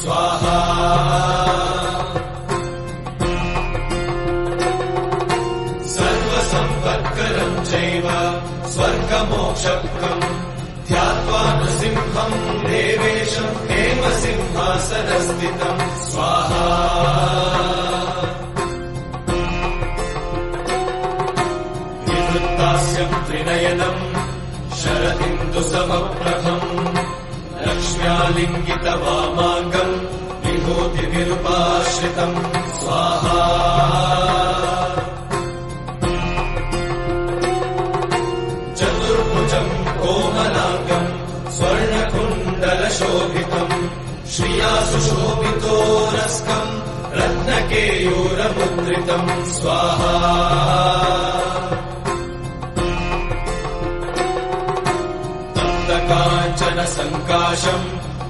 स्वाहा सर्वसम्पत्करम् चैव स्वर्गमोक्षप्रदम् ध्यात्वा नृसिंहम् देवेशम् हेमसिंहासनस्थितम् स्वाहा विवृत्तास्यम् त्रिनयनम् शरदिन्दुसमप्रभम् लक्ष्म्यालिङ्गितवामाङ्गम् विभूतिविरूपाश्रितम् स्वाहा चतुर्भुजम् कोमलाङ्गम् स्वर्णकुण्डलशोभितम् श्रिया सुशोभितोरस्कम् रत्नकेयूरमुद्रितम् स्वाहा तप्तकाञ्चन सङ्काशम्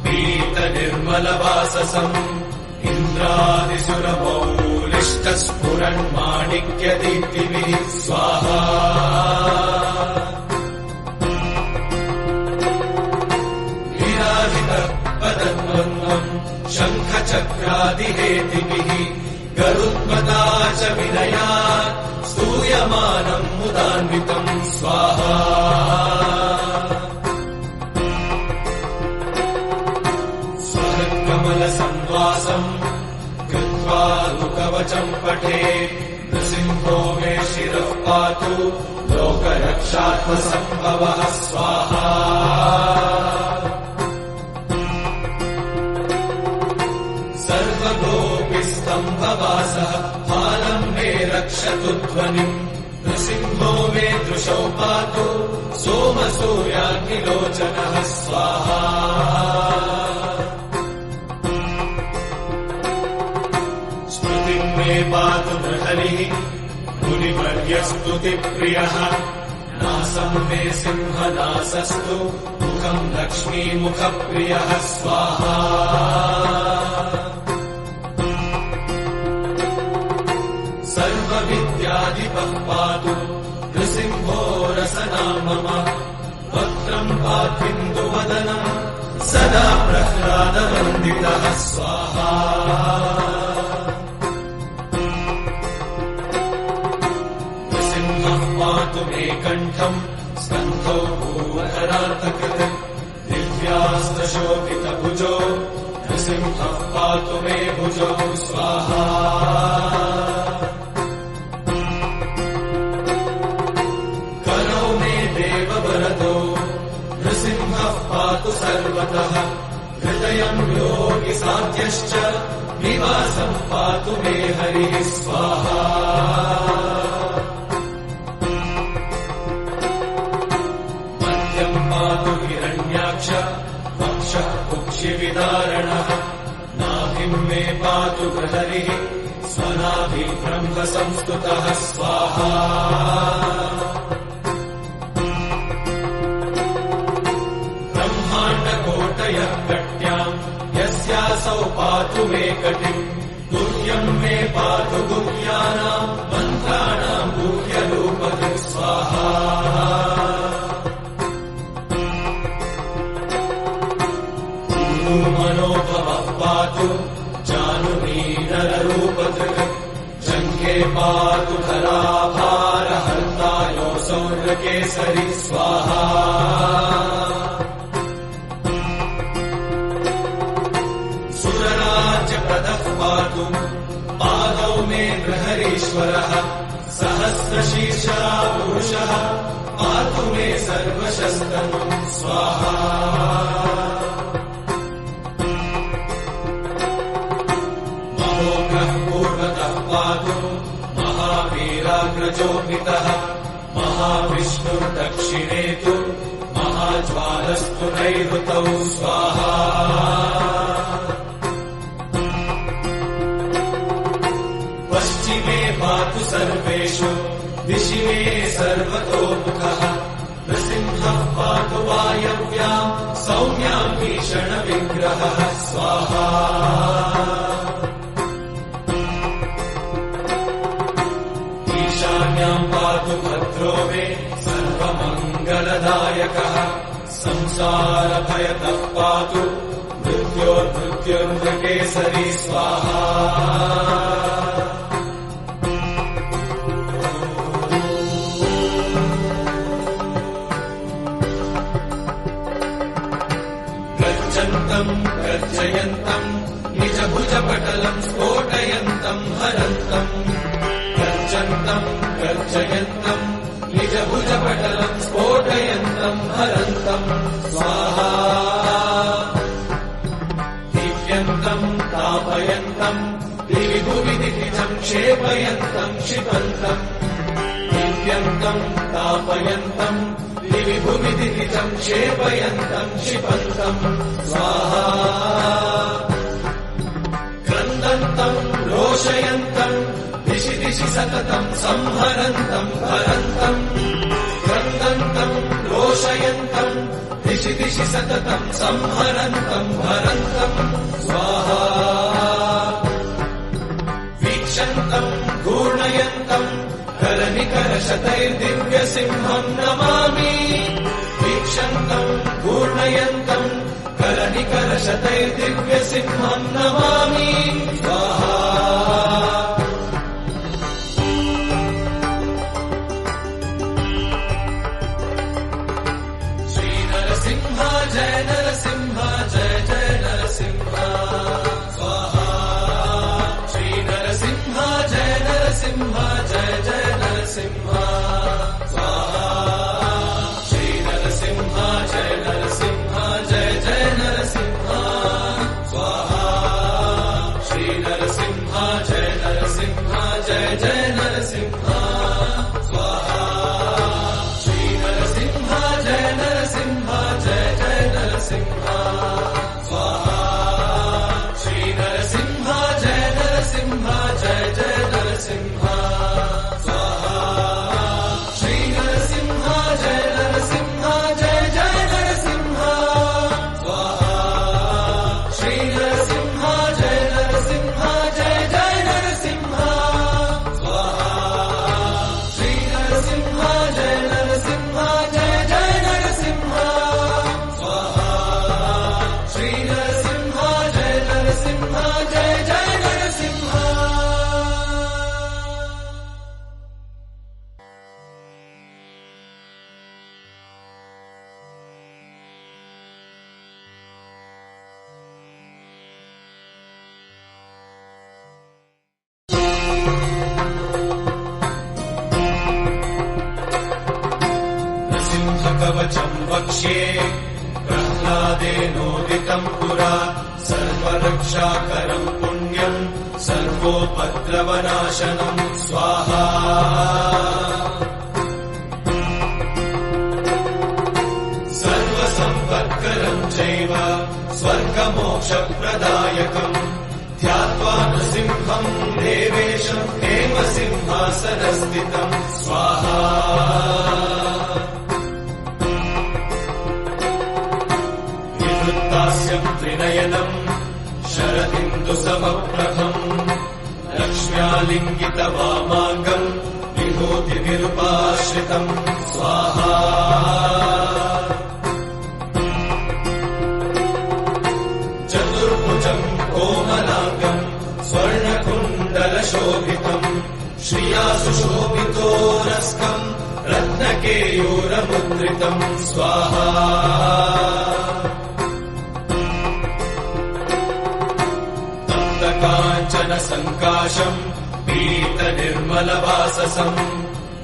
पीतनिर्मलवाससम् इन्द्रादिसुरमौलिष्टस्फुरन्माणिक्यदीप्तिभिः स्वाहा पदद्वन्द्वम् शङ्खचक्रादिहेतिभिः गरुत्मता च विनयात् स्तूयमानम् मुदान्वितम् स्वाहा स्वहत्कमलसंवासम् कृत्वा लुकवचम् पठे नृसिंहो मे शिरः पातु लोकरक्षात्मसम्भवः स्वाहा सर्वगोपिस्तम्भवासः फालम् मे रक्षतु ध्वनिम् नृसिंहो मे दृशौ पातु सोमसूर्याग्निलोचनः स्वाहा स्मृतिम् मे पातु नृहरिः मुनिवर्यस्तुतिप्रियः नासम् मे सिंहनासस्तु मुखम् लक्ष्मीमुखप्रियः स्वाहा सर्वविद्याधिपः पातु नृसिंहो रसनाम मम वक्त्रम् पात्विन्दुवदनम् सदा प्रह्लादवन्दितः स्वाहा नृसिंहः पातु मे कण्ठम् स्कन्धौ भूवधरार्थकृत् दिव्यास्त्रशोभितभुजो नृसिंहः पातु मे भुजौ स्वाहा नृसिंहः पातु सर्वतः हृदयम् योगिसाध्यश्च निवासम् पातु मे हरिः स्वाहा मध्यम् पातु हिरण्याक्ष वक्षः कुक्षिविदारणः नाभिम् मे पातु प्रहरिः स्वनाभिब्रह्मसंस्तुतः स्वाहा ब्रह्माण्डकोटयः कट्याम् यस्यासौ पातु मे कटिम् गुह्यम् मे पातु गुह्यानाम् मन्त्राणाम् गुह्यरूपतिः स्वाहा मनोभवः पातु जानुनीनररूपधृक् जङ्घे पातु धराभारहर्तायो सौर्यकेसरी स्वाहा सुरराज्यप्रदः पातु पादौ मे बृहरीश्वरः सहस्रशीर्षा पुरुषः पातु मे सर्वशस्तनुः स्वाहा महोग्रः पूर्वतः पातु महावीराग्रजोभितः महाविष्णुर्दक्षिणे तु महाज्वालस्तु नैऋतौ स्वाहा पश्चिमे पातु सर्वेषु दिशि मे सर्वतोमुखः नृसिंहः पातु वायव्याम् सौम्याम् भीषणविग्रहः स्वाहा ईशान्याम् पातु भद्रो मे सर्वमङ्गलदायकः संसारभयतः पातु मृत्योर्मृत्युञ्जयः मृत्युर्मृकेसरी स्वाहा गर्जन्तम् गर्जयन्तम् निजभुजपटलम् स्फोटयन्तम् हरन्तम् गर्जन्तम् गर्जयन्तम् निजभुजपटलम् स्फोटयन्तम् हरन्तम् स्वाहा दिव्यन्तम् तापयन्तम् दिवि भुवि दिविजम् क्षेपयन्तम् क्षिपन्तम् दिव्यन्तम् तापयन्तम् दिवि भुवि दिविजम् क्षेपयन्तम् क्षिपन्तम् स्वाहा क्रन्दन्तम् रोषयन्तम् दिशि दिशि सततम् संहरन्तम् हरन्तम् क्रन्दन्तम् रोषयन्तम् दिशि दिशि सततम् संहरन्तम् हरन्तम् स्वाहा वीक्षन्तम् घूर्णयन्तम् करनिकरशतैर्दिव्यसिंहम् नमामि वीक्षन्तम् घूर्णयन्तम् करनिकरशतैर्दिव्यसिंहम् नमामि स्वाहा श्रीनरसिंह जय नरसिंह जय जय नरसिंह स्वाहा श्रीनरसिंह जय नरसिंह जय जय नरसिंह स्वाहा श्रीनरसिंह जय नरसिंह जय जय नरसिंह स्वाहा श्रीनरसिंह जय नरसिंह जय जय नरसिंह स्वाहा श्रीनरसिंह जय नरसिंह जय जय नरसिंह स्वाहा श्रीनरसिंह जय नरसिंह जय जय नरसिंह स्वाहा श्रीनरसिंह जय नरसिंह जय जय नरसिंह स्वाहा श्रीनरसिंह जय नरसिंह जय जय नरसिंह स्वाहा श्रीनरसिंह जय नरसिंह जय जय नरसिंह स्वाहा श्रीनरसिंह जय नरसिंह जय जय नरसिंह नृसिंहकवचम् वक्ष्ये प्रह्लादेनोदितम् पुरा सर्वरक्षाकरम् पुण्यम् सर्वोपद्रवनाशनम् स्वाहा सर्वसम्पत्करम् चैव स्वर्गमोक्षप्रदायकम् ध्यात्वा नृसिंहम् देवेशम् हेमसिंहासनस्थितम् स्वाहा निवृत्तास्यम् त्रिनयनम् शरदिन्दुसमप्रभम् लक्ष्म्यालिङ्गितवामाङ्गम् विभूतिनिरुपाश्रितम् स्वाहा चतुर्भुजम् कोमलाङ्गम् स्वर्णकुण्डलशोभितम् श्रिया सुशोभितोरस्कम् रत्नकेयूरमुद्रितम् स्वाहा काञ्चनसङ्काशम् पीतनिर्मलवाससम्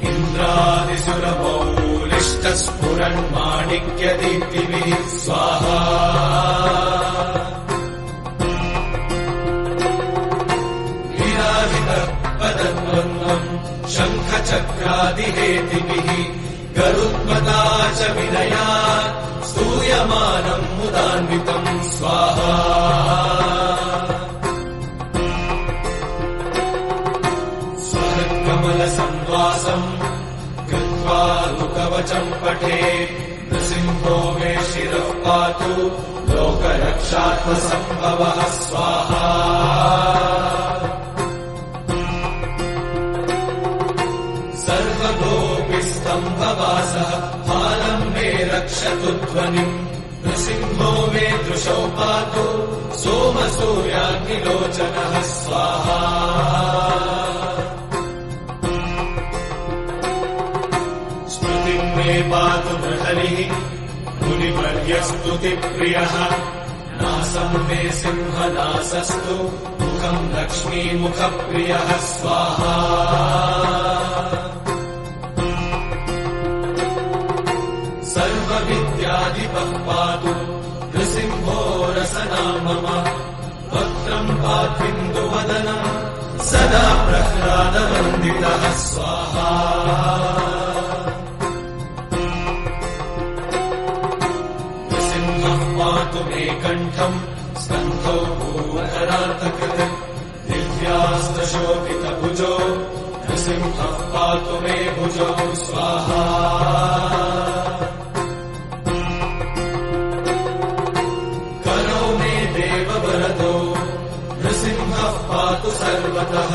इन्द्रादिसुरमौलिष्टस्फुरन्माणिक्यदीप्तिभिः स्वाहा विराजितपदद्वन्द्वम् शङ्खचक्रादिहेतिभिः गरुत्मता च विनयात् स्तूयमानम् मुदान्वितम् स्वाहा कमलसंवासम् कृत्वा लुकवचम् पठे नृसिंहो मे शिरः पातु लोकरक्षात्मसम्भवः स्वाहा सर्वगोपिस्तम्भवासः फालम् मे रक्षतु ध्वनिम् नृसिंहो मे दृशौ पातु सोमसूर्याग्निलोचनः स्वाहा स्मृतिं मे पातु नृहरिः मुनिवर्यस्तुतिप्रियः नासं मे सिंहनासस्तु मुखं लक्ष्मीमुखप्रियः स्वाहा सर्वविद्याधिपः पातु नृसिंहो रसना मम वक्त्रं पात्विन्दुवदनं सदा प्रह्लादवन्दितः स्वाहा नृसिंहः पातु मे कण्ठं स्कन्धौ भूवधरार्थकृत् दिव्यास्त्रशोभितभुजो नृसिंहः पातु मे भुजौ स्वाहा देववरदो नृसिंहः पातु सर्वतः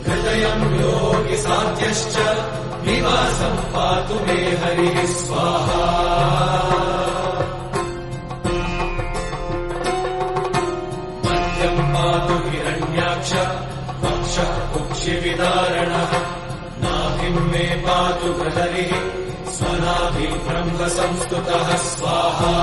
हृदयं योगिसाध्यश्च निवासं पातु मे हरिः स्वाहा मध्यं पातु हिरण्याक्ष वक्षः कुक्षिविदारणः नाभिं मे पातु हरिः स्वनाभि ब्रह्म संस्तुतः स्वाहा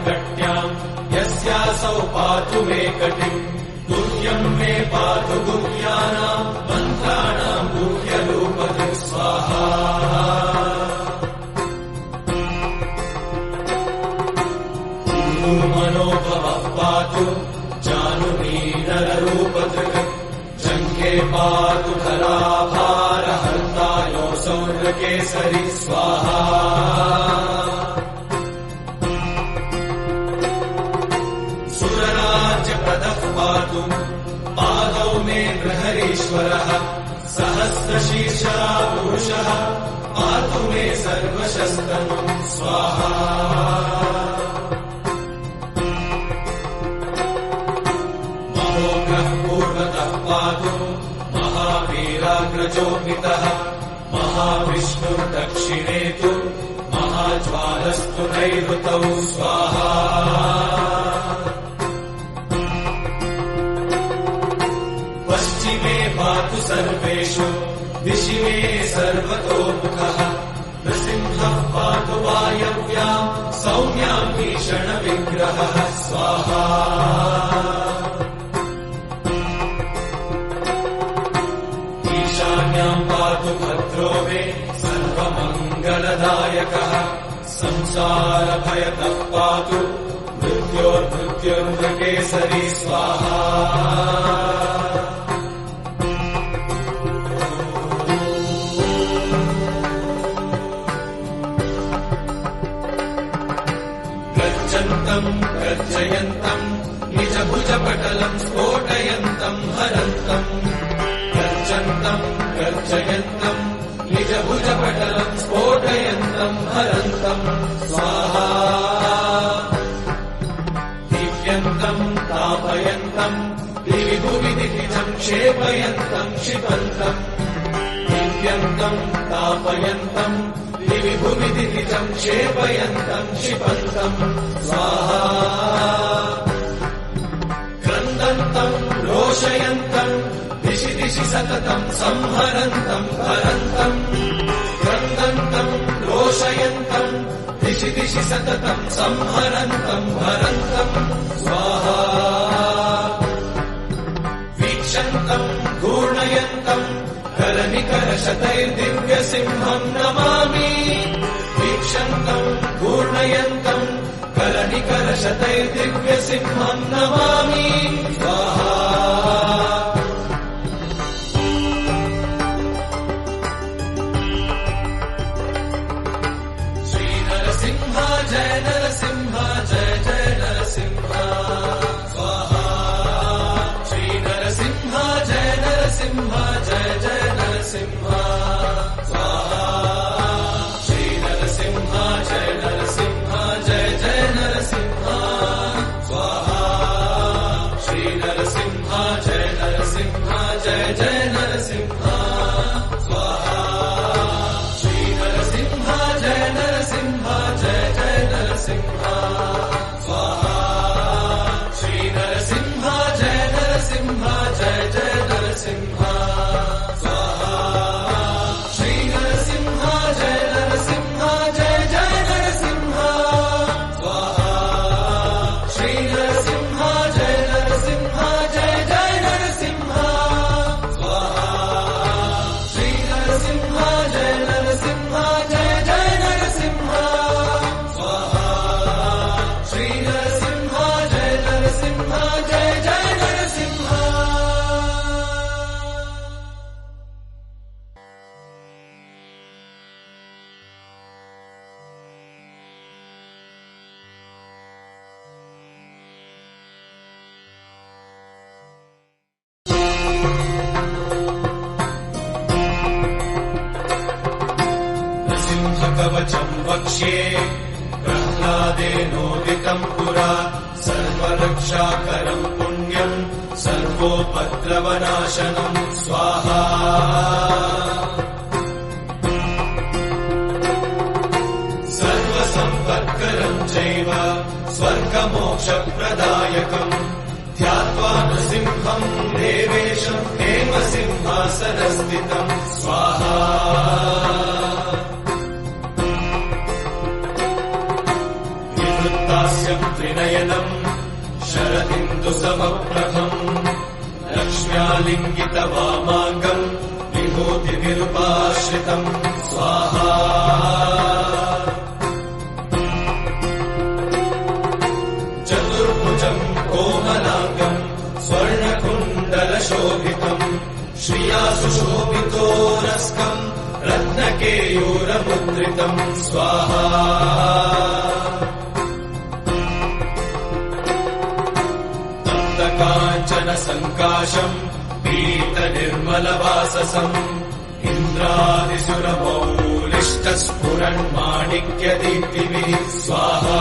कट्याम् यस्यासौ पातु मे कटिम् गुह्यम् मे पातु गुह्यानाम् मन्त्राणाम् गुह्यरूपतिः स्वाहा मनोभवः पातु जानुनीनररूपधृक् जङ्घे पातु धराभारहर्तायो सौर्यकेसरी स्वाहा पातु पादौ मे बृहरीश्वरः सहस्रशीर्षा पुरुषः पातु मे सर्वशस्तनम् स्वाहा महोग्रः पूर्वतः पातु महावीराग्रजोभितः महाविष्णुर्दक्षिणे तु महाज्वालस्तु नैऋतौ स्वाहा पश्चिमे पातु सर्वेषु दिशि मे सर्वतोमुखः नृसिंहः पातु वायव्याम् सौम्याम् भीषणविग्रहः स्वाहा ईशान्याम् पातु भद्रो मे सर्वमङ्गलदायकः संसारभयतः पातु मृत्योर्मृत्युर्मृकेसरी स्वाहा गर्जयन्तम् निजभुजपटलम् स्फोटयन्तम् हरन्तम् गर्जयन्तम् निजभुजपटलम् स्फोटयन्तम् हरन्तम् स्वाहा दिव्यन्तम् तापयन्तम् दिवि भुवि दिविजम् क्षेपयन्तम् क्षिपन्तम् दिव्यन्तम् तापयन्तम् दिवि भुवि दिविजम् क्षेपयन्तम् क्षिपन्तम् स्वाहा क्रन्दन्तम् रोषयन्तम् दिशि दिशि सततम् संहरन्तम् हरन्तम् क्रन्दन्तम् रोषयन्तम् दिशि दिशि सततम् संहरन्तम् हरन्तम् स्वाहा वीक्षन्तम् घूर्णयन्तम् करनिकरशतैर्दिव्यसिंहम् नमामि वीक्षन्तम् घूर्णयन्तम् करनिकरशतैर्दिव्यसिंहम् नमामि स्वाहा श्रीनरसिंह जय नरसिंह जय जय नरसिंह स्वाहा श्रीनरसिंह जय नरसिंह जय जय नरसिंह स्वाहा श्रीनरसिंह जय नरसिंह जय जय नरसिंह स्वाहा श्रीनरसिंह प्रह्लादेनोदितम् पुरा सर्वरक्षाकरम् पुण्यम् सर्वोपद्रवनाशनम् स्वाहा सर्वसम्पत्करम् चैव स्वर्गमोक्षप्रदायकम् ध्यात्वा नृसिंहम् देवेशम् हेमसिंहासनस्थितम् स्वाहा विवृत्तास्यम् त्रिनयनम् शरदिन्दुसमप्रभम् लक्ष्म्यालिङ्गितवामाङ्गम् विभूतिविरूपाश्रितम् स्वाहा चतुर्भुजम् कोमलाङ्गम् स्वर्णकुण्डलशोभितम् श्रिया सुशोभितोरस्कम् रत्नकेयूरमुद्रितम् स्वाहा काञ्चन सङ्काशम् पीतनिर्मलवाससम् इन्द्रादिसुरमौलिष्टस्फुरन्माणिक्यदीप्तिभिः स्वाहा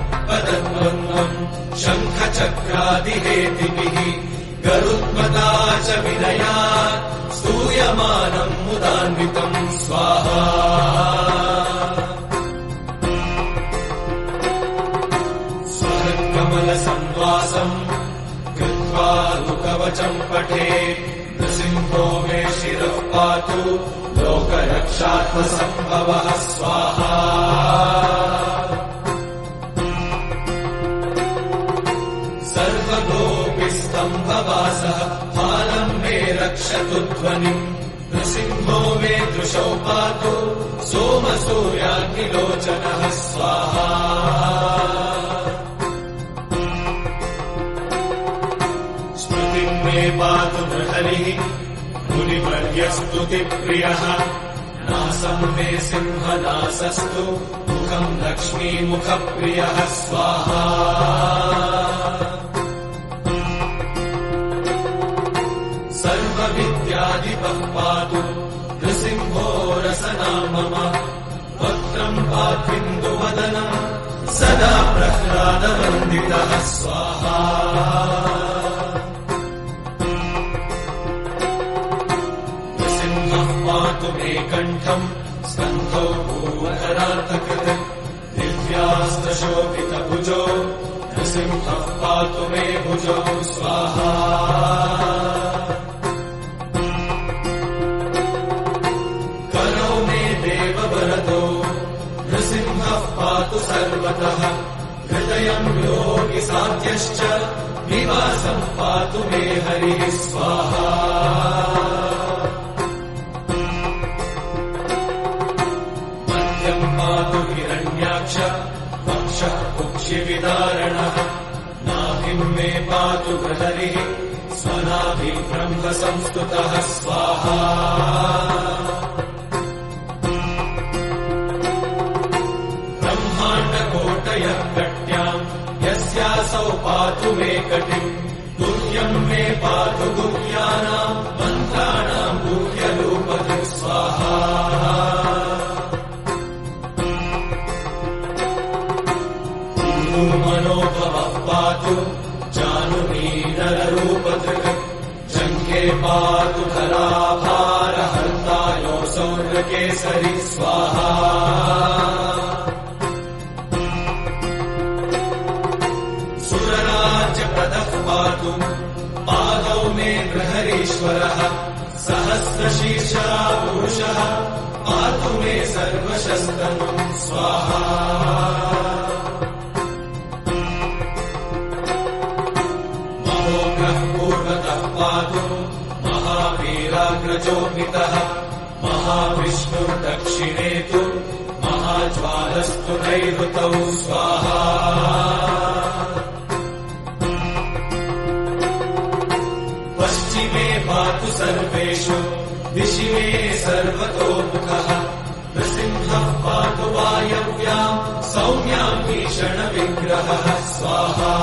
विराजितपदद्वन्द्वम् शङ्खचक्रादिहेतिभिः गरुत्मता च विनयात् स्तूयमानम् मुदान्वितम् स्वाहा कमलसंवासम् कृत्वा लुकवचम् पठे नृसिंहो मे शिरः पातु लोकरक्षात्मसम्भवः स्वाहा सर्वगोपिस्तम्भवासः फालम् मे रक्षतु ध्वनिम् नृसिंहो मे दृशौ पातु सोमसूर्याग्निलोचनः स्वाहा मे पातु नृहरिः मुनिवर्यस्तुतिप्रियः नासम् मे सिंहनासस्तु मुखम् लक्ष्मीमुखप्रियः स्वाहा सर्वविद्याधिपः पातु नृसिंहो रसना मम वक्त्रम् पात्विन्दुवदनम् सदा प्रह्लादवन्दितः स्वाहा पातु मे कण्ठम् स्कन्धौ भूवधरार्थकृत् दिव्यास्त्रशोभितभुजो नृसिंहः पातु मे भुजौ स्वाहा करो मे देववरदो नृसिंहः पातु सर्वतः हृदयम् योगिसाध्यश्च निवासम् पातु मे हरिः स्वाहा पातु हिरण्याक्ष वक्षः कुक्षिविदारणः नाभिम् मे पातु गृहरिः स्वनाभिब्रह्मसंस्तुतः स्वाहा ब्रह्माण्डकोटयः कट्याम् यस्यासौ पातु मे कटिम् गुह्यम् मे पातु गुह्यानाम् मन्त्राणाम् गुह्यरूपधि स्वाहा मनोभवः पातु जानुनीनररूपधृक् जङ्घे पातु धराभारहर्तायो सौर्यकेसरि स्वाहा सुरराज्यप्रदः पातु पादौ मे गृहरीश्वरः सहस्रशीर्षा पुरुषः पातु मे सर्वशस्तनुम् स्वाहा पूर्वतः पातु महावीराग्रजोपितः महाविष्णुर्दक्षिणे तु महाज्वालस्तु नैऋतौ स्वाहा पश्चिमे पातु सर्वेषु दिशि मे सर्वतोमुखः नृसिंहः पातु वायव्याम् सौम्याम् भीषणविग्रहः स्वाहा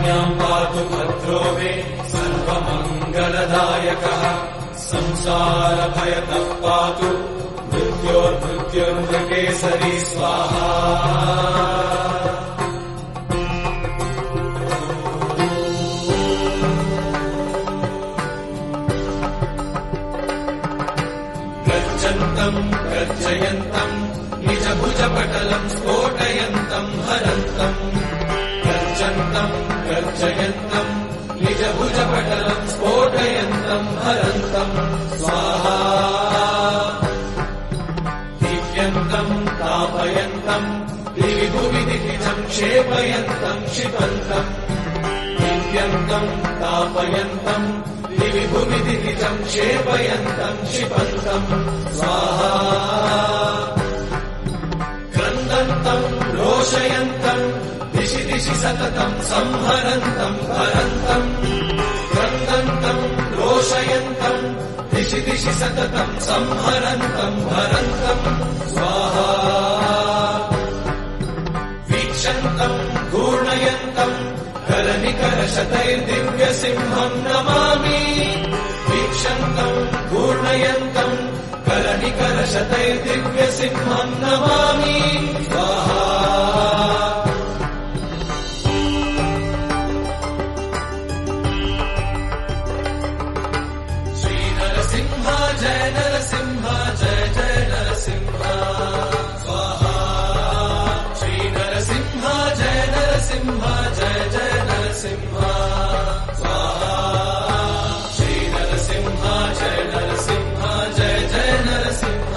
कन्याम् पातु भद्रो मे सर्वमङ्गलदायकः संसारभयतः पातु मृत्योर्मृत्युर्मृकेसरी स्वाहा गर्जन्तम् गर्जयन्तम् निजभुजपटलम् स्फोटयन्तम् हरन्तम् गर्जन्तम् गर्जयन्तम् निजभुजपटलम् स्फोटयन्तम् हरन्तम् स्वाहा दीप्यन्तम् तापयन्तम् दिवि भुवि दिविजम् क्षेपयन्तम् क्षिपन्तम् दीप्यन्तम् तापयन्तम् दिवि भुवि दिविजम् क्षेपयन्तम् क्षिपन्तम् स्वाहा क्रन्दन्तम् रोषयन्तम् दिशि दिशि सततम् संहरन्तम् हरन्तम् क्रन्दन्तम् रोषयन्तम् दिशि दिशि सततम् संहरन्तम् हरन्तम् स्वाहा वीक्षन्तम् घूर्णयन्तम् करनिकरशतैर्दिव्यसिंहम् नमामि वीक्षन्तम् घूर्णयन्तम् करनिकरशतैर्दिव्यसिंहम् नमामि स्वाहा श्रीनरसिंह जय नरसिंह जय जय नरसिंह स्वाहा श्रीनरसिंह जय नरसिंह जय जय नरसिंह स्वाहा श्रीनरसिंह जय नरसिंह जय जय नरसिंह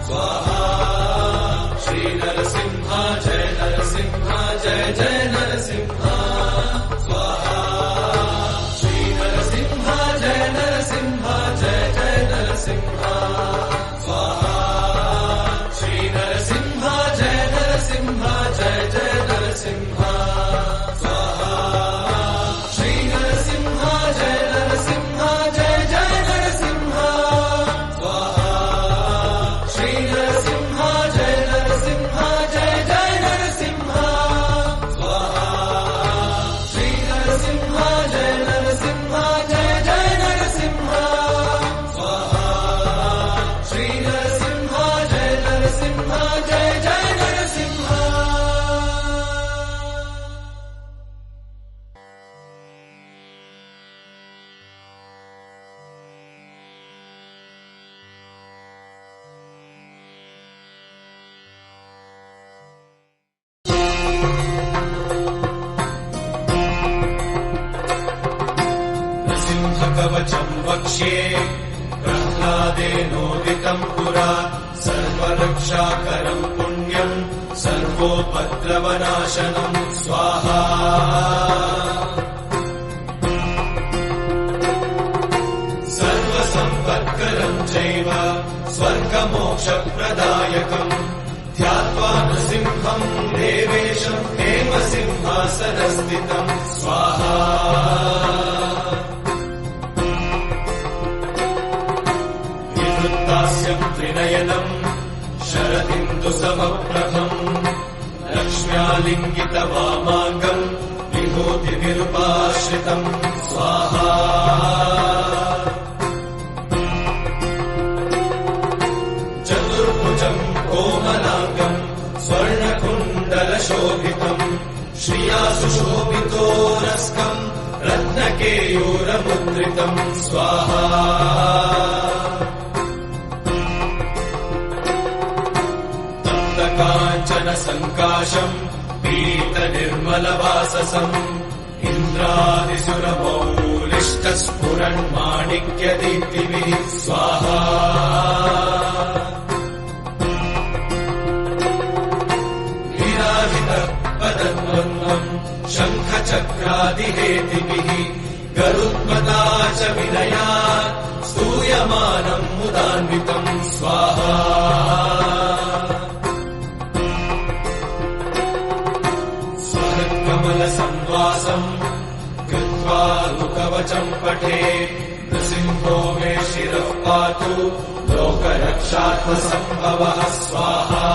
स्वाहा श्रीनरसिंह जय नरसिंह जय जय नरसिंह स्वाहा श्रीनरसिंह जय नरसिंह जय जय नरसिंह स्वाहा श्रीनरसिंह जय नरसिंह जय जय नरसिंह स्वाहा श्रीनरसिंह जय नरसिंह जय जय नरसिंह स्वाहा श्रीनरसिंह जय नरसिंह जय जय नरसिंह स्वाहा श्रीनरसिंह जय नरसिंह जय जय नरसिंह स्वाहा श्रीनरसिंह जय नरसिंह जय जय नरसिंह नृसिंहकवचम् वक्ष्ये प्रह्लादेनोदितम् पुरा सर्वरक्षाकरम् पुण्यम् सर्वोपद्रवनाशनम् स्वाहा सर्वसम्पत्करम् चैव स्वर्गमोक्षप्रदायकम् ध्यात्वा नृसिंहम् देवेशम् हेमसिंहासनस्थितम् स्वाहा विवृत्तास्यम् त्रिनयनम् शरदिन्दुसमप्रभम् लक्ष्म्यालिङ्गितवामाङ्गम् विभूतिनिरुपाश्रितम् स्वाहा चतुर्भुजम् कोमलाङ्गम् स्वर्णकुण्डलशोभितम् श्रिया सुशोभितोरस्कम् रत्नकेयूरमुद्रितम् स्वाहा तप्तकाञ्चन सङ्काशम् पीतनिर्मलवाससम् इन्द्रादिसुरमौलिष्टस्फुरन्माणिक्यदीप्तिभिः स्वाहा पदद्वन्द्वम् शङ्खचक्रादिहेतिभिः गरुत्मता च विनयात् स्तूयमानम् मुदान्वितम् स्वाहा स्वहत्कमलसंवासम् कृत्वा मुखवचम् पठे नृसिंहो मे शिरः पातु लोकरक्षात्मसम्भवः स्वाहा।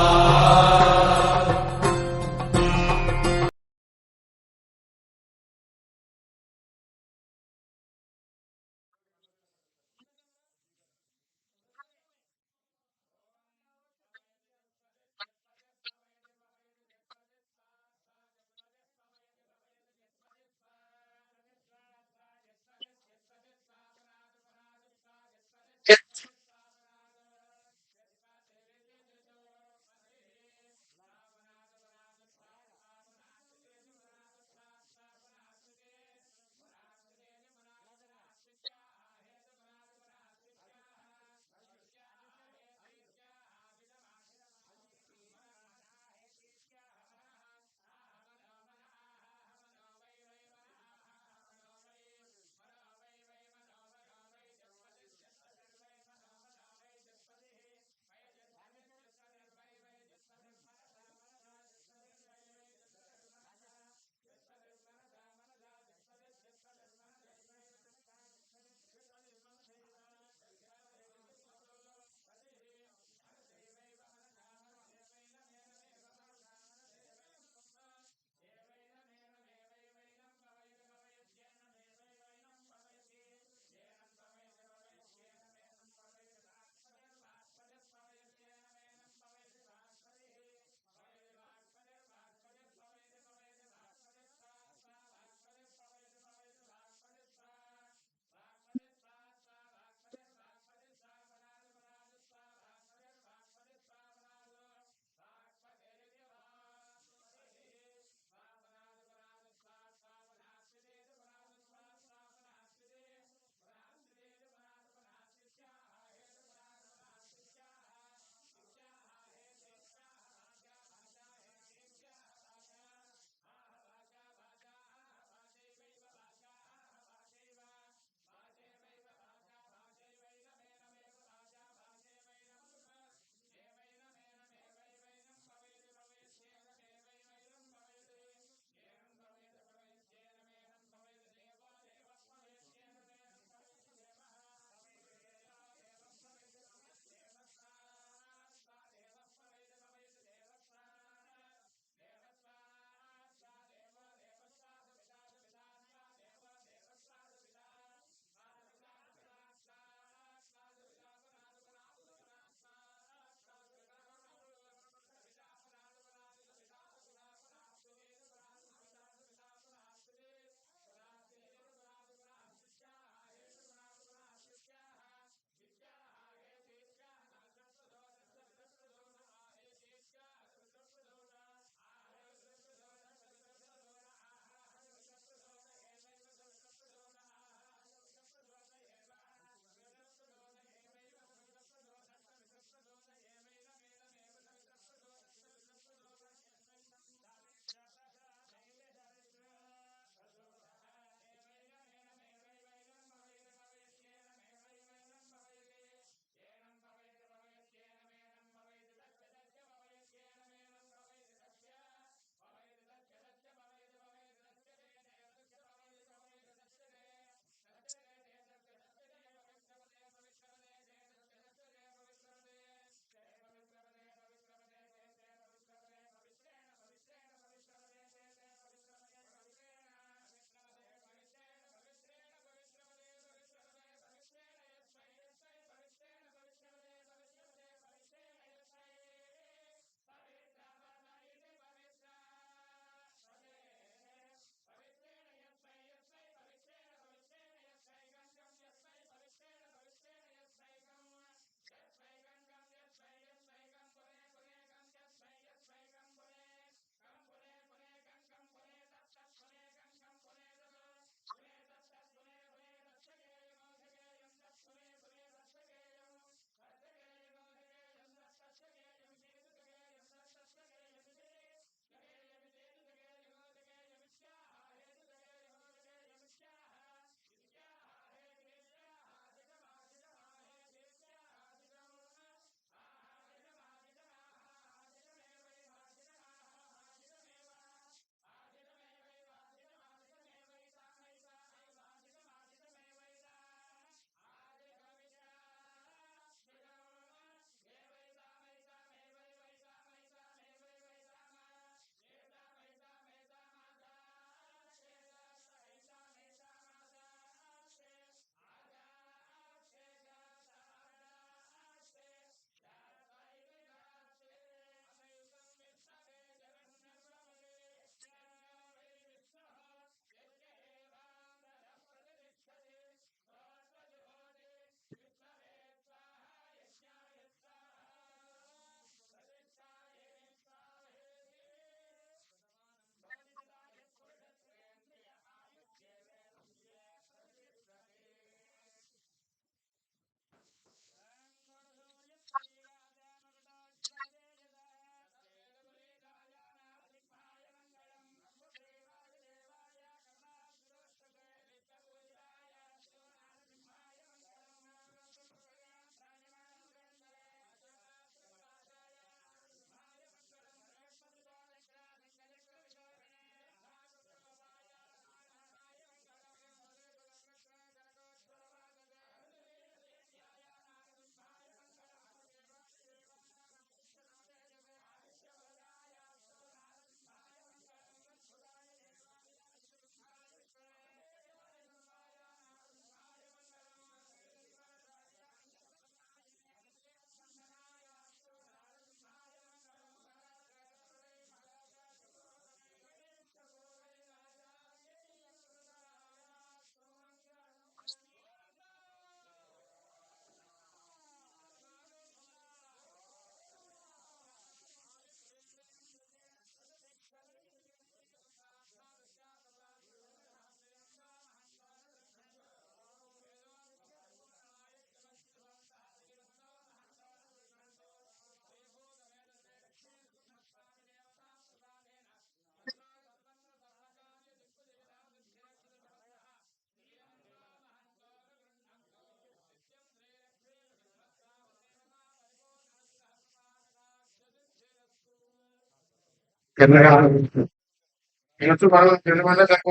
Itu baru dari mana aku?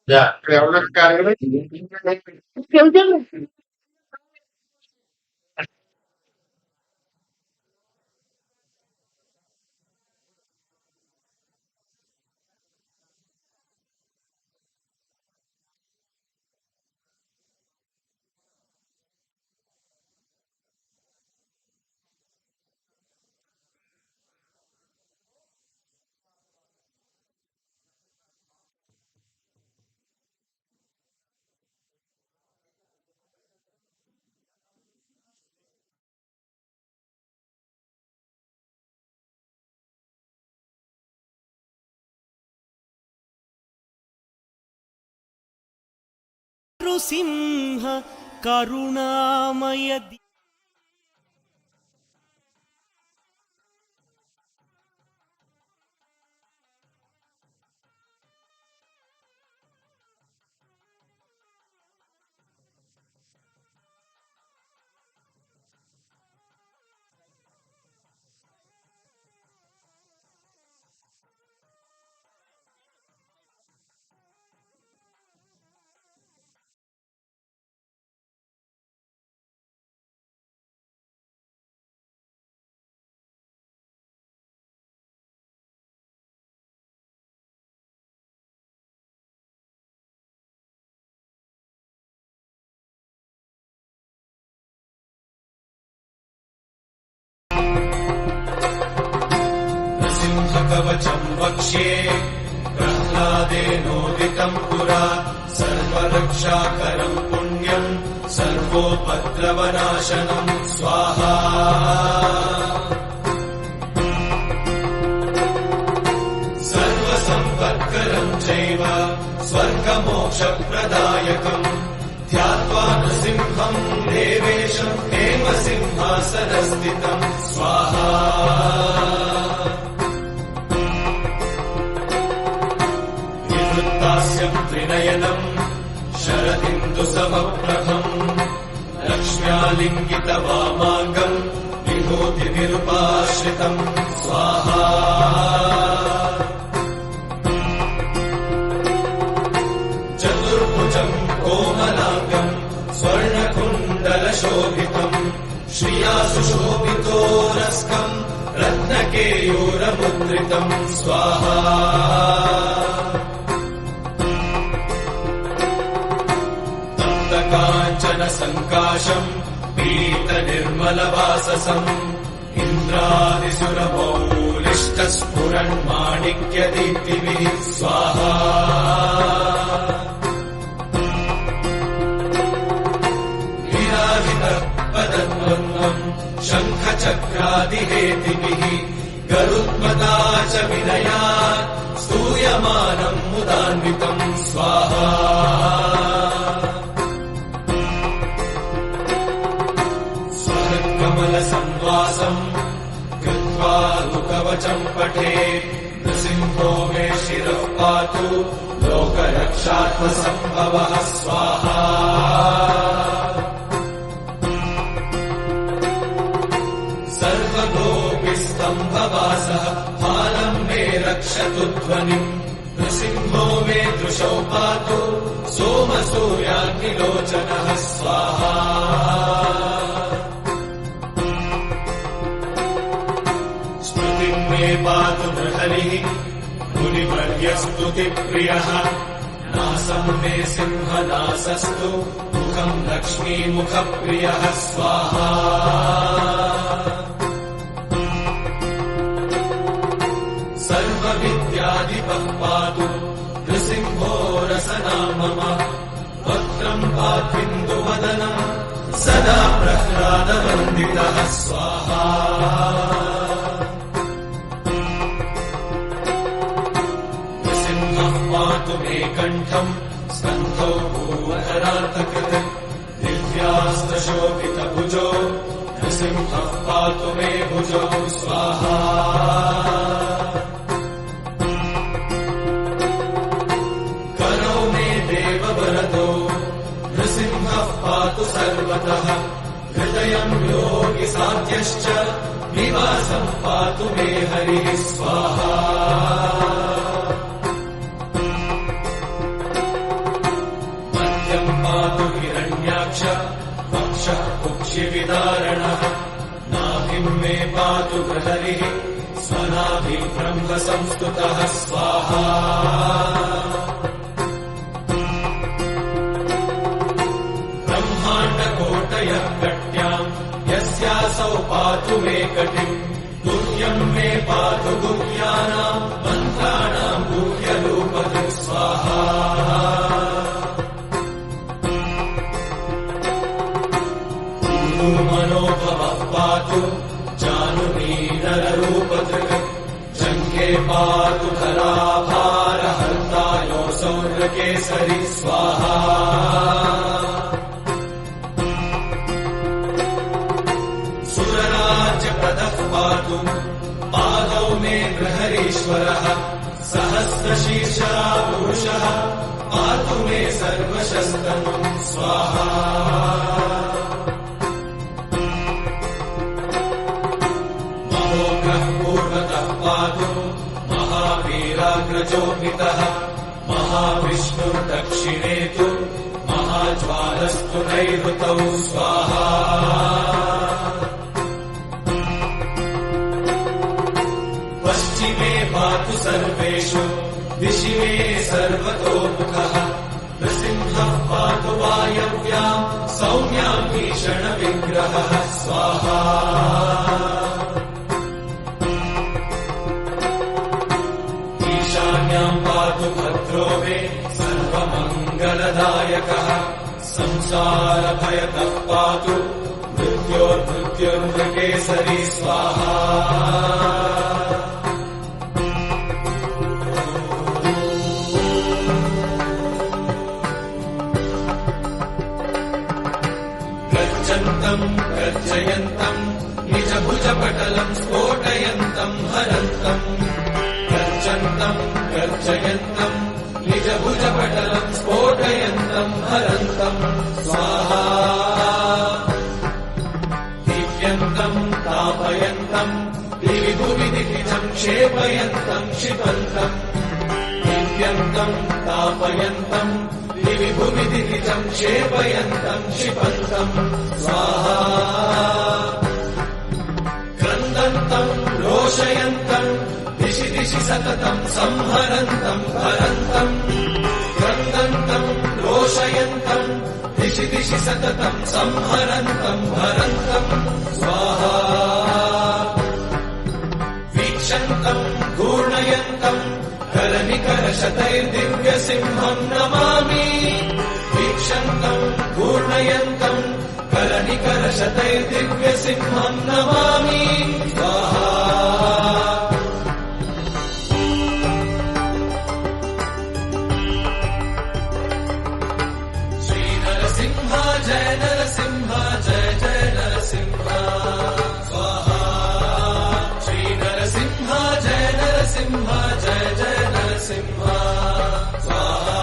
Ya, creo que cargo. Narasimha करुणामय नृसिंहकवचम् वक्ष्ये प्रह्लादेनोदितम् पुरा सर्वरक्षाकरम् पुण्यम् सर्वोपद्रवनाशनम् स्वाहा सर्वसम्पत्करम् चैव स्वर्गमोक्षप्रदायकम् ध्यात्वा नृसिंहम् देवेशम् हेमसिंहासनस्थितम् स्वाहा विवृत्तास्यम् त्रिनयनम् शरदिन्दुसमप्रभम् लक्ष्म्यालिङ्गितवामाङ्गम् विभूतिनिरुपाश्रितम् स्वाहा चतुर्भुजम् कोमलाङ्गम् स्वर्णकुण्डलशोभितम् श्रिया सुशोभितोरस्कम् रत्नकेयूरमुद्रितम् स्वाहा तप्तकाञ्चन सङ्काशम् पीतनिर्मलवाससम् इन्द्रादिसुरमौलिष्टस्फुरन्माणिक्यदीप्तिभिः स्वाहा पदद्वन्द्वम् शङ्खचक्रादिहेतिभिः गरुत्मता च विनयात् स्तूयमानम् मुदान्वितम् स्वाहा स्वहत्कमलसंवासम् कृत्वा लुकवचम् पठे नृसिंहो मे शिरः पातु लोकरक्षात्मसम्भवः स्वाहा सर्वगोपिस्तम्भवासः फालम् मे रक्षतु ध्वनिम् नृसिंहो मे दृशौ पातु सोमसूर्याग्निलोचनः स्वाहा स्मृतिम् मे पातु नृहरिः मुनिवर्यस्तुतिप्रियः नासम् मे सिंहनासस्तु मुखम् लक्ष्मीमुखप्रियः स्वाहा सर्वविद्याधिपः पातु नृसिंहो रसनाम् मम वक्त्रम् पात्विन्दुवदनम् सदा प्रह्लादवन्दितः स्वाहा नृसिंहः पातु मे कण्ठम् स्कन्धौ भूवधरार्थकृत् दिव्यास्त्रशोभितभुजो नृसिंहः पातु मे भुजौ स्वाहा सम्पातु मे हरिः स्वाहा मध्यम् पातु हिरण्याक्ष वक्षः कुक्षिविदारणः नाभिम् मे पातु प्रहरिः स्वनाभिः ब्रह्म संस्तुतः स्वाहा ब्रह्माण्डकोटयः कट्याम् यस्यासौ पातु मे कटिम् गुह्यम् मे पातु गुह्यानाम् मन्त्राणाम् गुह्यरूपतिः स्वाहा मनोभवः पातु जानुनीनररूपधृक् जङ्घे पातु धराभारहर्ता योऽसौ नृकेसरी स्वाहा सुरराज्यप्रदः पातु पादौ मे प्रहरीश्वरः सहस्रशीर्षः पुरुषः पातु मे सर्वशस्तनुः स्वाहा पूर्वतः पातु महावीराग्रजोभितः महाविष्णुर्दक्षिणे तु महाज्वालस्तु नैऋतौ स्वाहा पश्चिमे पातु सर्वेषु दिशि मे सर्वतोमुखः नृसिंहः पातु वायव्याम् सौम्याम् भीषणविग्रहः स्वाहा ईशान्याम् पातु भद्रो मे सर्वमङ्गलदायकः संसारभयतः पातु मृत्योर्मृत्युर्नृकेसरी स्वाहा गर्जन्तम् गर्जयन्तम् निजभुजपटलम् स्फोटयन्तम् हरन्तम् गर्जन्तम् गर्जयन्तम् निजभुजपटलम् स्फोटयन्तम् हरन्तम् स्वाहा दिव्यन्तम् तापयन्तम् दिवि भुवि दिविजम् क्षेपयन्तम् क्षिपन्तम् दिव्यन्तम् तापयन्तम् दिवि भुवि दिविजम् क्षेपयन्तम् क्षिपन्तम् स्वाहा क्रन्दन्तम् रोषयन्तम् दिशि दिशि सततम् संहरन्तम् हरन्तम् क्रन्दन्तम् रोषयन्तम् दिशि दिशि सततम् संहरन्तम् हरन्तम् स्वाहा वीक्षन्तम् घूर्णयन्तम् करनिकरशतैर्दिव्यसिंहम् नमामि वीक्षन्तम् घूर्णयन्तम् करनिकरशतैर्दिव्यसिंहम् नमामि स्वाहा जय नरसिंह जय जय नरसिंह स्वाहा श्री नरसिंह जय नरसिंह जय जय नरसिंह स्वाहा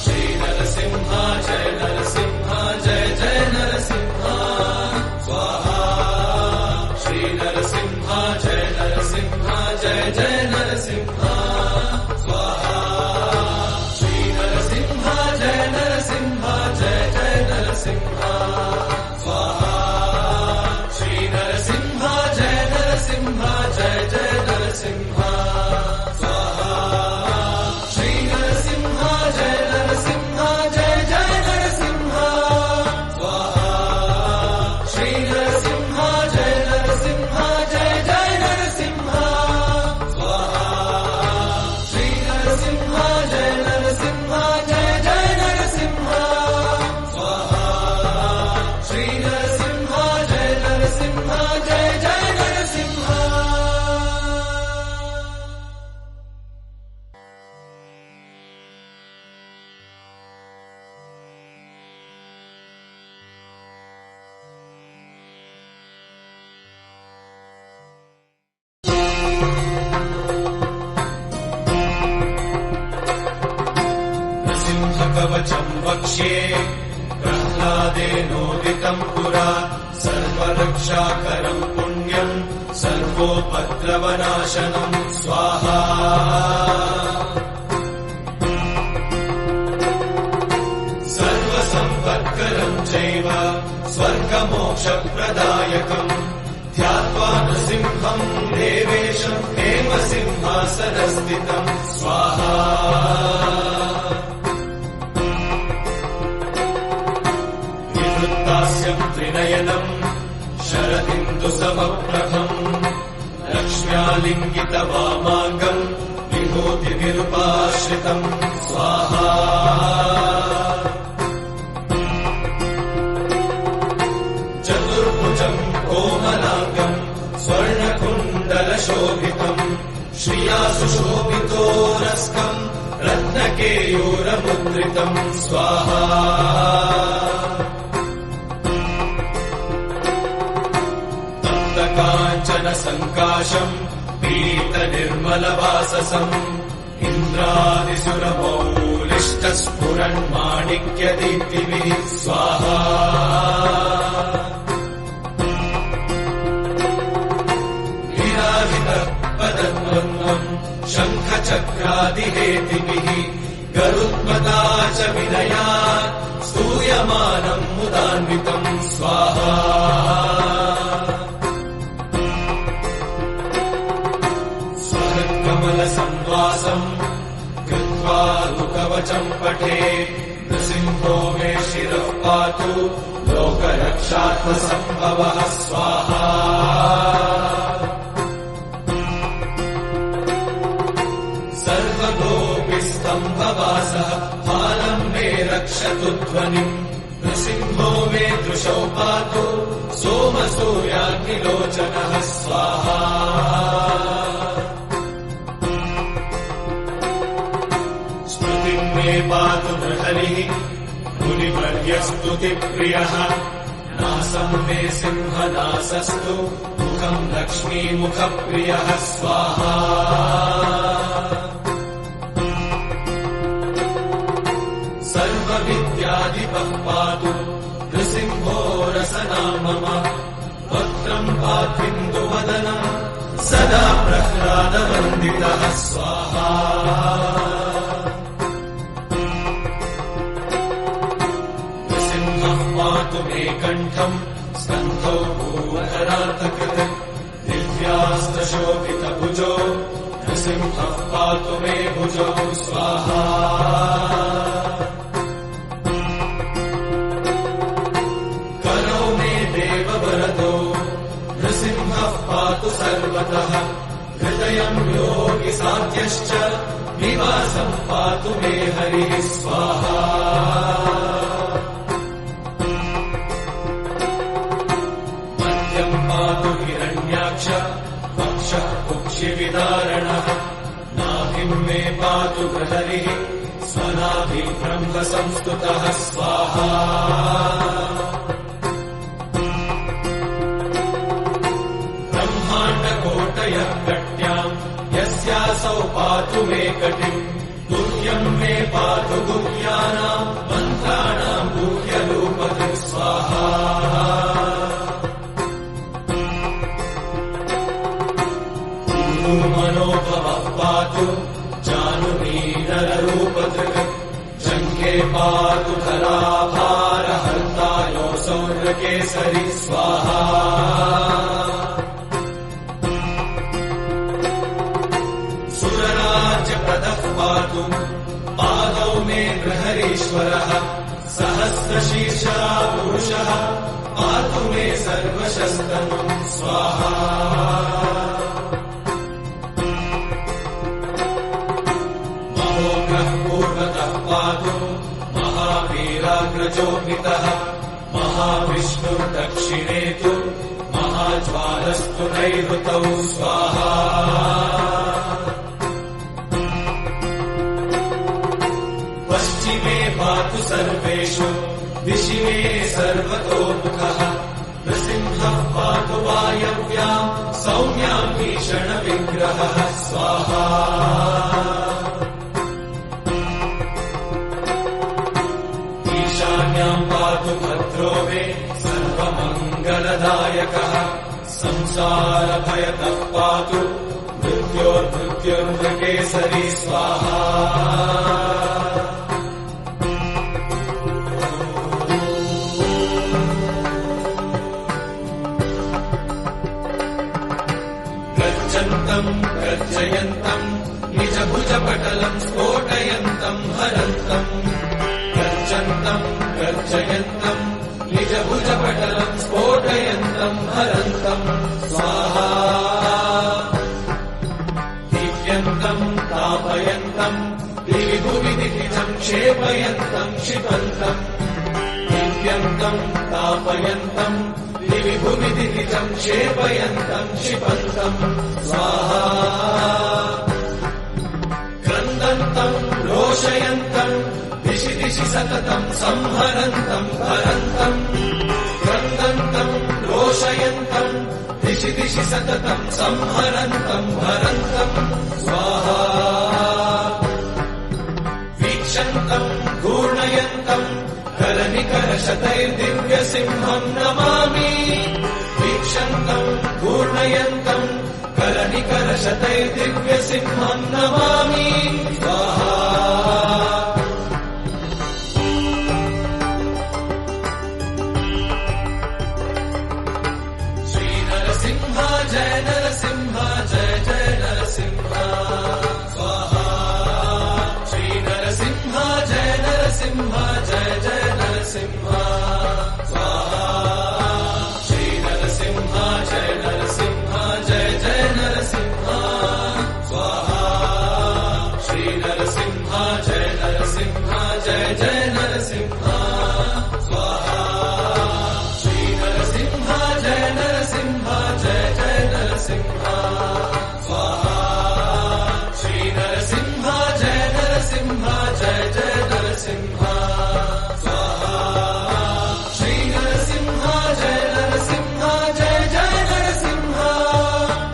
श्री नरसिंह जय नरसिंह जय जय नरसिंह स्वाहा श्री नरसिंह जय नरसिंह जय जय नरसिंह स्वाहा श्री नरसिंह जय नरसिंह जय जय नरसिंह स्वाहा श्री नरसिंह जय नरसिंह जय जय नरसिंह स्वाहा श्री नरसिंह जय नरसिंह जय जय नरसिंह स्वाहा श्री नरसिंह जय नरसिंह जय जय नरसिंह स्वाहा श्री नरसिंह जय नरसिंह जय जय नरसिंह स्वाहा श्री नरसिंह जय नरसिंह जय जय नरसिंह नृसिंहकवचम् वक्ष्ये प्रह्लादेनोदितम् पुरा सर्वरक्षाकरम् पुण्यम् सर्वोपद्रवनाशनम् स्वाहा सर्वसम्पत्करम् चैव स्वर्गमोक्षप्रदायकम् ध्यात्वा नृसिंहम् देवेशम् हेमसिंहासनस्थितम् स्वाहा विवृत्तास्यम् त्रिनयनम् शरदिन्दुसमप्रभम् लक्ष्म्यालिङ्गितवामाङ्गम् विभूतिनिरुपाश्रितम् स्वाहा चतुर्भुजम् कोमलाङ्गम् स्वर्णकुण्डलशोभितम् श्रिया सुशोभितोरस्कम् रत्नकेयूरमुद्रितम् स्वाहा काञ्चनसङ्काशम् पीतनिर्मलवाससम् इन्द्रादिसुरमौलिष्टस्फुरन्माणिक्यदीप्तिभिः स्वाहा विराजितपदद्वन्द्वम् शङ्खचक्रादिहेतिभिः गरुत्मता च विनयात् स्तूयमानम् मुदान्वितम् स्वाहा कमलसंवासम् कृत्वा लुकवचम् पठे नृसिंहो मे शिरः पातु लोकरक्षार्थसम्भवः स्वाहा सर्वगोपिस्तम्भवासः फालम् मे रक्षतु ध्वनिम् नृसिंहो मे दृशौ पातु सोमसूर्याग्निलोचनः स्वाहा मे पातु नृहरिः मुनिवर्यस्तुतिप्रियः नासम् मे सिंहनासस्तु मुखम् लक्ष्मीमुखप्रियः स्वाहा सर्वविद्याधिपः पातु नृसिंहो रसना मम वक्त्रम् पात्विन्दुवदनम् सदा प्रह्लादवन्दितः स्वाहा पातु मे कण्ठम् स्कन्धौ भूधरार्थकृत् दिव्यास्त्रशोभितभुजो नृसिंहः पातु मे भुजौ स्वाहा करौ मे देववरदो नृसिंहः पातु सर्वतः हृदयम् योगिसाध्यश्च निवासम् पातु मे हरिः स्वाहा पातु हिरण्याक्ष वक्षः कुक्षिविदारणः नाभिम् मे पातु बृहरिः स्वनाभिब्रह्मसंस्तुतः स्वाहा ब्रह्माण्डकोटयः कट्याम् यस्यासौ पातु मे कटिम् गुह्यम् मे पातु गुह्यानाम् मन्त्राणाम् गुह्यरूपतिः स्वाहा मनोभवः पातु जानुनीनररूपधृक् जङ्घे पातु धराभारहर्तायो सौर्यकेसरि स्वाहा सुरराज्यप्रदः पातु पादौ मे बृहरीश्वरः सहस्रशीर्षा पुरुषः पातु मे सर्वशस्तनम् स्वाहा पूर्वतः पातु महावीराग्रजोभितः महाविष्णुर्दक्षिणे तु महाज्वालस्तु नैऋतौ स्वाहा पश्चिमे पातु सर्वेषु दिशि मे सर्वतोमुखः नृसिंहः पातु वायव्याम् सौम्याम् भीषणविग्रहः स्वाहा ईशान्याम् पातु भद्रो मे सर्वमङ्गलदायकः संसारभयतः पातु मृत्योर्मृत्युर्मृकेसरी स्वाहा गर्जन्तम् गर्जयन्तम् निजभुजपटलम् स्फोटयन्तम् हरन्तम् गर्जन्तम् गर्जयन्तम् निजभुजपटलम् स्फोटयन्तम् हरन्तम् स्वाहा दीप्यन्तम् तापयन्तम् दिविभुविदितिजम् क्षेपयन्तम् क्षिपन्तम् दीप्यन्तम् तापयन्तम् दिविभुविदितिजम् क्षेपयन्तम् क्षिपन्तम् स्वाहा क्रन्दन्तम् रोषयन्तम् दिशि दिशि सततम् संहरन्तम् हरन्तम् क्रन्दन्तम् रोषयन्तम् दिशि दिशि सततम् संहरन्तम् हरन्तम् स्वाहा वीक्षन्तम् घूर्णयन्तम् करनिकरशतैर्दिव्यसिंहम् नमामि वीक्षन्तम् घूर्णयन्तम् करनिकरशतैर्दिव्यसिंहम् नमामि स्वाहा श्रीनरसिंह जय नरसिंह जय जय नरसिंह स्वाहा श्रीनरसिंह जय नरसिंह जय जय नरसिंह स्वाहा श्रीनरसिंह जय नरसिंह जय जय नरसिंह स्वाहा श्रीनरसिंह जय नरसिंह जय जय नरसिंह स्वाहा श्रीनरसिंह जय नरसिंह जय जय नरसिंह स्वाहा श्रीनरसिंह जय नरसिंह जय जय नरसिंह स्वाहा श्रीनरसिंह जय नरसिंह जय जय नरसिंह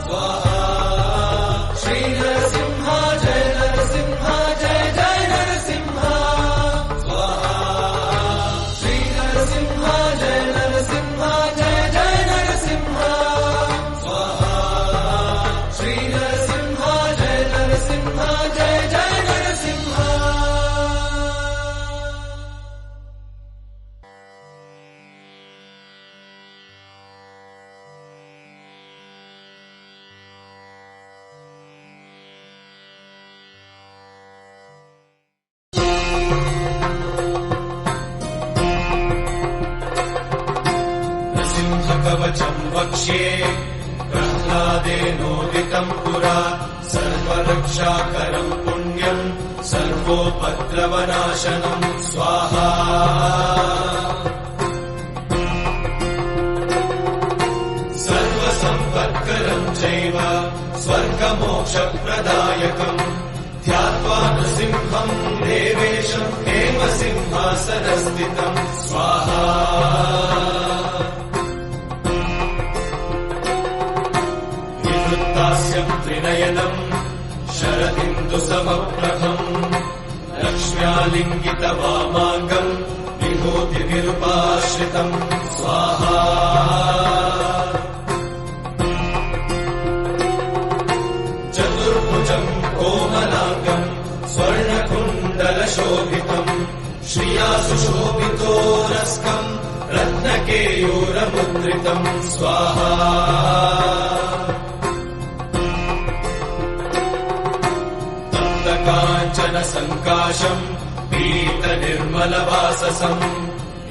स्वाहा श्रीनरसिंह जय नरसिंह जय जय नरसिंह स्वाहा श्रीनरसिंह जय नरसिंह जय जय नरसिंह स्वाहा श्रीनरसिंह जय नरसिंह जय जय नरसिंह नृसिंहकवचम् वक्ष्ये प्रह्लादेनोदितम् पुरा सर्वरक्षाकरम् पुण्यम् सर्वोपद्रवनाशनम् स्वाहा सर्वसम्पत्करम् चैव स्वर्गमोक्षप्रदायकम् ध्यात्वा नृसिंहम् देवेशम् हेमसिंहासनस्थितम् स्वाहा विवृत्तास्यम् त्रिनयनम् शरदिन्दुसमप्रभम् लक्ष्म्यालिङ्गितवामाङ्गम् विभूतिभिरुपाश्रितम् स्वाहा चतुर्भुजम् कोमलाङ्गम् स्वर्णकुण्डलशोभितम् श्रिया सुशोभितोरस्कम् रत्नकेयूरमुद्रितम् स्वाहा काञ्चनसङ्काशम् पीतनिर्मलवाससम्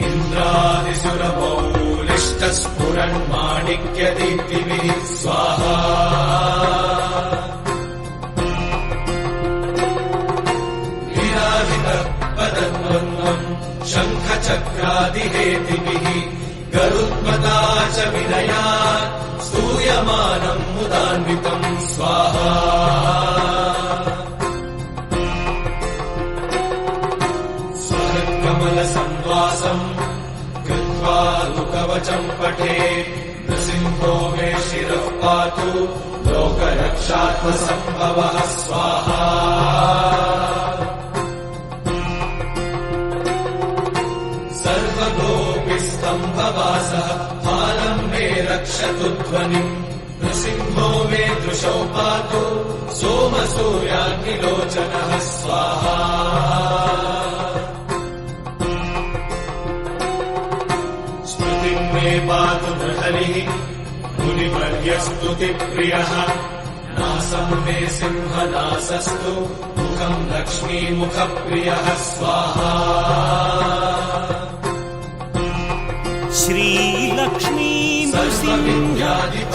इन्द्रादिसुरमौलिष्टस्फुरन्माणिक्यदीप्तिभिः स्वाहा विराजितपदद्वन्द्वम् शङ्खचक्रादिहेतिभिः गरुत्मता च विनयात् स्तूयमानम् मुदान्वितम् स्वाहा कमलसंवासम् कृत्वा लुकवचम् पठे नृसिंहो मे शिरः पातु लोकरक्षात्मसम्भवः स्वाहा सर्वगोपिस्तम्भवासः फालम् मे रक्ष रक्षतु ध्वनिम् नृसिंहो मे दृशौ पातु सोमसूर्याग्निलोचनः स्वाहा स्मृतिम् मे पातु नृहरिः मुनिवर्यस्तुतिप्रियः नासं मे सिंहनासस्तु मुखं लक्ष्मीमुखप्रियः स्वाहा श्रीलक्ष्मी नृसिंह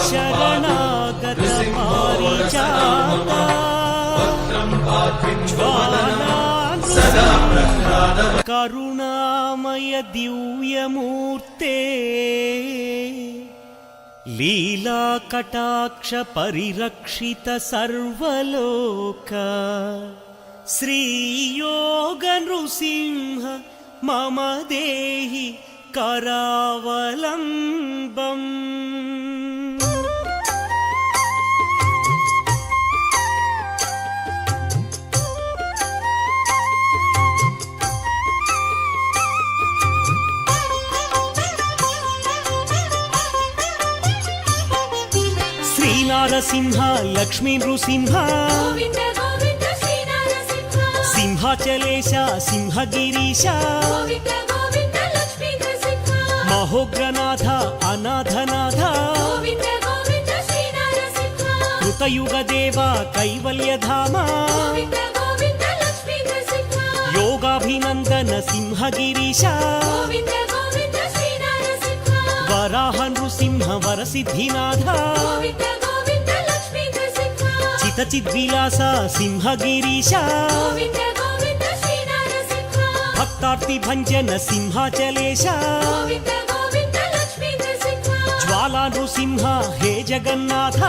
शरणागत पारिजाता करुणामय दिव्यमूर्ते लीला कटाक्ष परिरक्षित सर्वलोक श्रीयोग नृसिंह मम देहि करावलम्बम् श्रीनारसिंह लक्ष्मी नृसिंह गोविन्द गोविन्द श्रीनारसिंह सिंहाचलेश सिंहगिरीश गोविन्द गोविन्द लक्ष्मी नृसिंह महोग्रनाथ अनाथनाथ गोविन्द गोविन्द श्रीनारसिंह कृतयुगदेव कैवल्यधाम गोविन्द गोविन्द लक्ष्मी नृसिंह योगाभिनन्दन सिंहगिरीश गोविन्द गोविन्द श्रीनारसिंह वराह नृसिंह वरसिद्धिनाथ गोविन्द गोविन्द लक्ष्मी नृसिंह चितचिद्विलास सिंहगिरीश गोविन्द गोविन्द श्रीनारसिंह भक्तार्तिभञ्जन सिंहाचलेश गोविन्द गोविन्द लक्ष्मी नृसिंह ज्वाला नृसिंह हे जगन्नाथ